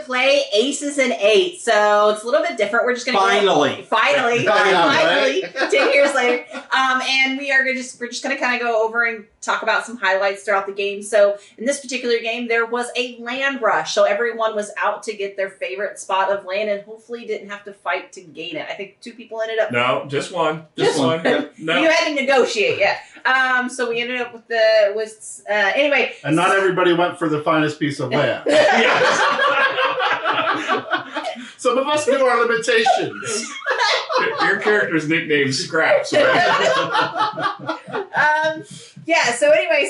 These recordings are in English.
play Aces and Eights, so it's a little bit different. We're just going to finally, 10 years later, and we're just going to kind of go over and talk about some highlights throughout the game. So in this particular game, there was a land rush, so everyone was out to get their favorite spot of land, and hopefully didn't have to fight to gain it. I think 2 people ended up. No, just one. Just one. No. You had to negotiate, yeah. So we ended up with anyway. And not everybody went for the finest piece of land. Some of us knew our limitations. Your character's nickname's Scraps, right? So anyway,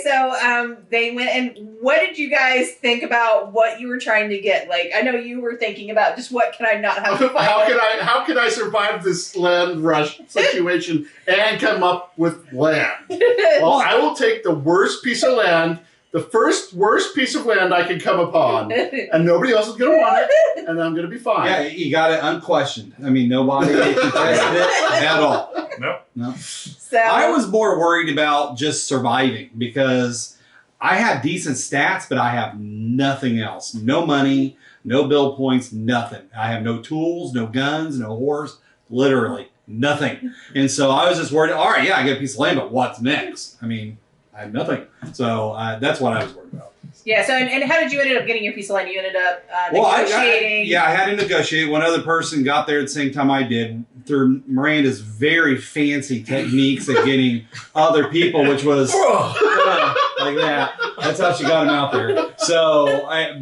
they went, and what did you guys think about what you were trying to get? Like, I know you were thinking about just what can I not have to fight? How can I survive this land rush situation and come up with land? Well, I will take the worst piece of land, the first worst piece of land I can come upon, and nobody else is going to want it, and I'm going to be fine. Yeah, you got it unquestioned. I mean, nobody contested it at all. No. So I was more worried about just surviving because I have decent stats, but I have nothing else. No money, no build points, nothing. I have no tools, no guns, no horse, literally nothing. And so I was just worried, all right, yeah, I get a piece of land, but what's next? I mean, I have nothing. So that's what I was worried about. Yeah, so and how did you end up getting your piece of land? You ended up negotiating? I had to negotiate. One other person got there at the same time I did through Miranda's very fancy techniques of getting other people, which was like that. That's how she got him out there. So I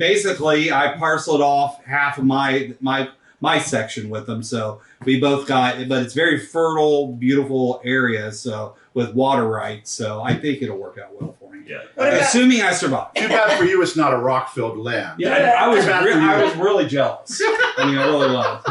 parceled off half of my section with them. So we both got, but it's very fertile, beautiful area. So with water rights. So I think it'll work out well for me. Yeah. Assuming I survive. Too bad for you it's not a rock-filled land. Yeah, I was really jealous. I mean, I really was.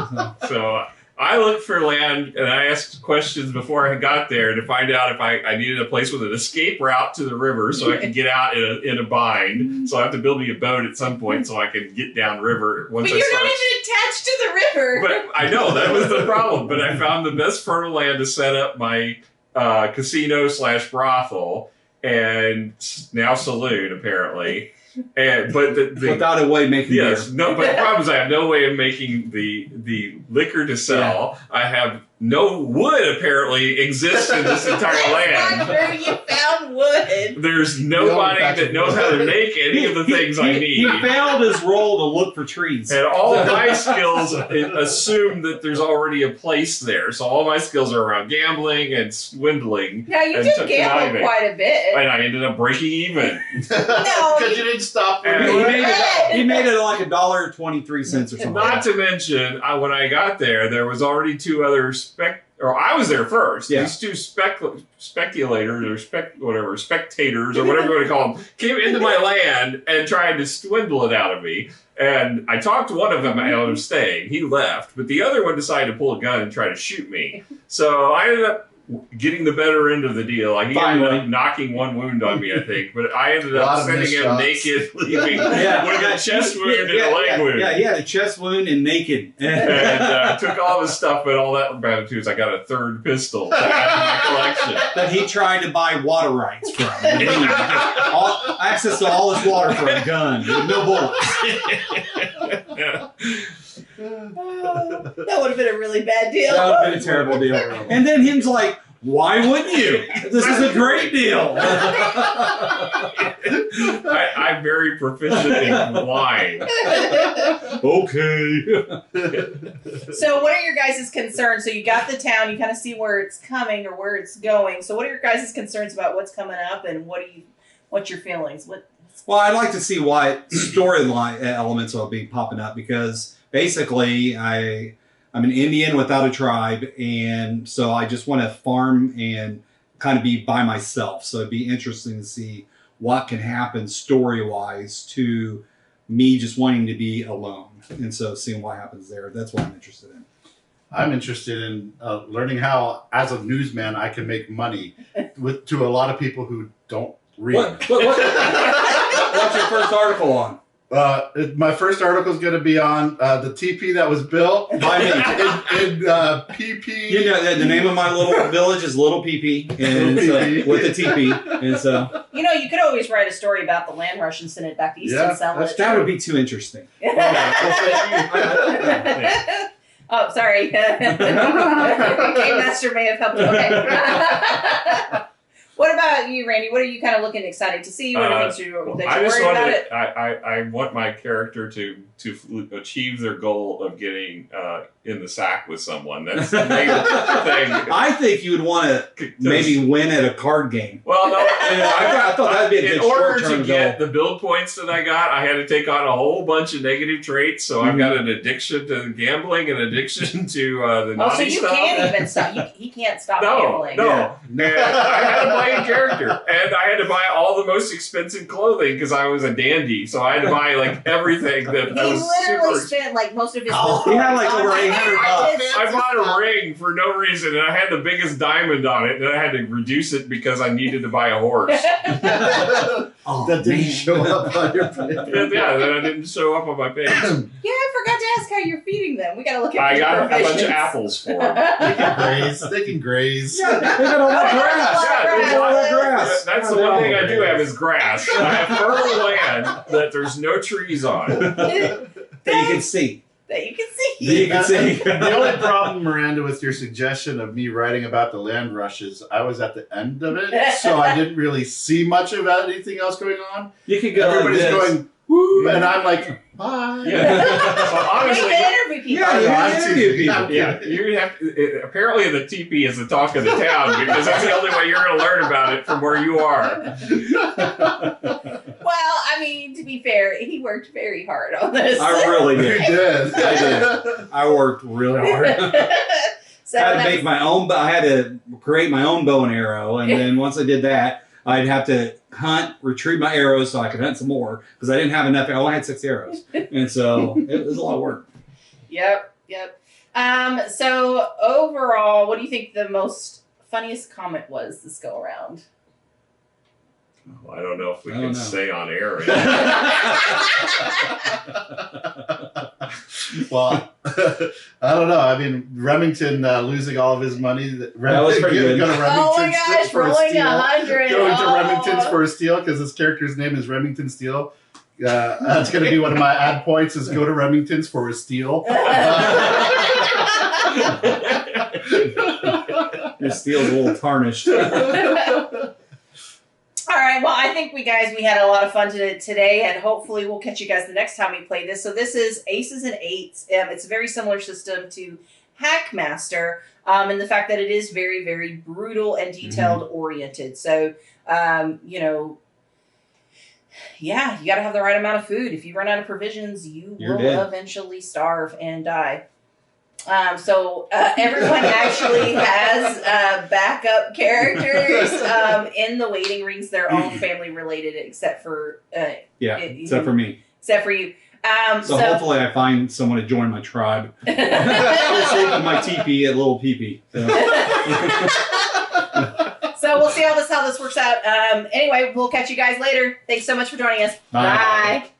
So I looked for land, and I asked questions before I got there to find out if I needed a place with an escape route to the river so I could get out in a bind. So I have to build me a boat at some point so I can get downriver once But you're not even attached to the river. But I know, that was the problem. But I found the best fertile land to set up my casino/brothel and now saloon, apparently. But without a way of making beer. No, but the problem is I have no way of making the liquor to sell. Yeah. I have no wood apparently exists in this entire land. Not where you found wood. There's nobody that knows how to make any of the things I need. He failed his role to look for trees. And all of my skills assume that there's already a place there. So all my skills are around gambling and swindling. Now you did gamble quite a bit. And I ended up breaking even. No, because you didn't stop. He made it like $1.23 or something. Not to mention, when I got there was already 2 other I was there first. Yeah. These 2 speculators or spectators or whatever you want to call them, came into my land and tried to swindle it out of me. And I talked one of them out of staying. He left, but the other one decided to pull a gun and try to shoot me. So I ended up getting the better end of the deal. Like, he ended up knocking 1 wound on me, I think. But I ended up sending him naked, leaving with a chest wound and a leg wound. Yeah, he had a chest wound and naked. And took all his stuff, but all that mattered too is I got a 3rd pistol to add to my collection. That he tried to buy water rights from. Access to all his water for a gun with no bullets. That would have been a really bad deal. That would have been a terrible deal. And then him's like, why wouldn't you? This is a great deal. I'm very proficient in lying. Okay. So what are your guys' concerns? So you got the town, you kind of see where it's coming or where it's going. So what are your guys' concerns about what's coming up, and what's your feelings? Well, I'd like to see what storyline elements will be popping up, because basically I'm an Indian without a tribe, and so I just want to farm and kind of be by myself. So it'd be interesting to see what can happen story-wise to me just wanting to be alone. And so seeing what happens there, that's what I'm interested in. I'm interested in learning how, as a newsman, I can make money to a lot of people who don't read. What's your first article on? My first article is going to be on the teepee that was built by me in PP. You know, the name of my little village is Little PP, and with a teepee, and so. You know, you could always write a story about the land rush and send it back east and sell it. That would be too interesting. Oh, sorry. Game Master may have helped. Okay. What about you, Randy? What are you kind of looking excited to see? What are things you're worried about it? I want my character to achieve their goal of getting in the sack with someone. That's the main thing. I think you would want to maybe win at a card game. Well, no, I thought that'd be a good short-term goal. In order to get the build points that I got, I had to take on a whole bunch of negative traits. So I've got an addiction to gambling, an addiction to the naughty stuff. So you can't even stop. He can't stop gambling. No. And I had to buy a character, and I had to buy all the most expensive clothing because I was a dandy. So I had to buy like everything that I was super. He literally spent like most of his. He had like over $800. I bought a ring for no reason, and I had the biggest diamond on it, and I had to reduce it because I needed to buy a horse. That didn't show up on your page. Yeah, that didn't show up on my page. Yeah, I forgot to ask how you're feeding them. We got to look at. I got a bunch of apples for them. They can graze. Yeah, they got a lot of grass. That's the one thing I do have is grass. I have fertile land that there's no trees on. That you can see. That you can see. That you can see. The only problem, Miranda, with your suggestion of me writing about the land rushes, I was at the end of it, so I didn't really see much of anything else going on. You could go. Everybody's going, woo, and I'm like, bye. Yeah. So honestly, interview people. Interview people. Yeah, you have to, apparently the teepee is the talk of the town because that's the only way you're going to learn about it from where you are. Well, I mean, to be fair, he worked very hard on this. I really did. You did. I did. I worked really hard. So I had to make my own. I had to create my own bow and arrow, and then once I did that, I'd have to hunt, retrieve my arrows so I could hunt some more because I didn't have enough. I only had 6 arrows, and so it was a lot of work. Yep. So overall, what do you think the most funniest comment was this go around? Well, I don't know if we can say on air. Well, I don't know. I mean, Remington losing all of his money. That was pretty good. Oh my gosh, rolling 100. Going to Remington's for a steal because his character's name is Remington Steele. That's going to be one of my ad points is go to Remington's for a steal. Your steel's a little tarnished. All right, well, I think we had a lot of fun today, and hopefully we'll catch you guys the next time we play this. So this is Aces and Eights. It's a very similar system to Hackmaster, in the fact that it is very, very brutal and detailed-oriented. So, you got to have the right amount of food. If you run out of provisions, you're will eventually starve and die. So everyone actually has backup characters in the waiting rings. They're all family related, except for except for me, except for you. So hopefully I find someone to join my tribe. I'll sleep in my teepee at Little Peepee. So we'll see how this works out. Anyway, we'll catch you guys later. Thanks so much for joining us. Bye. Bye.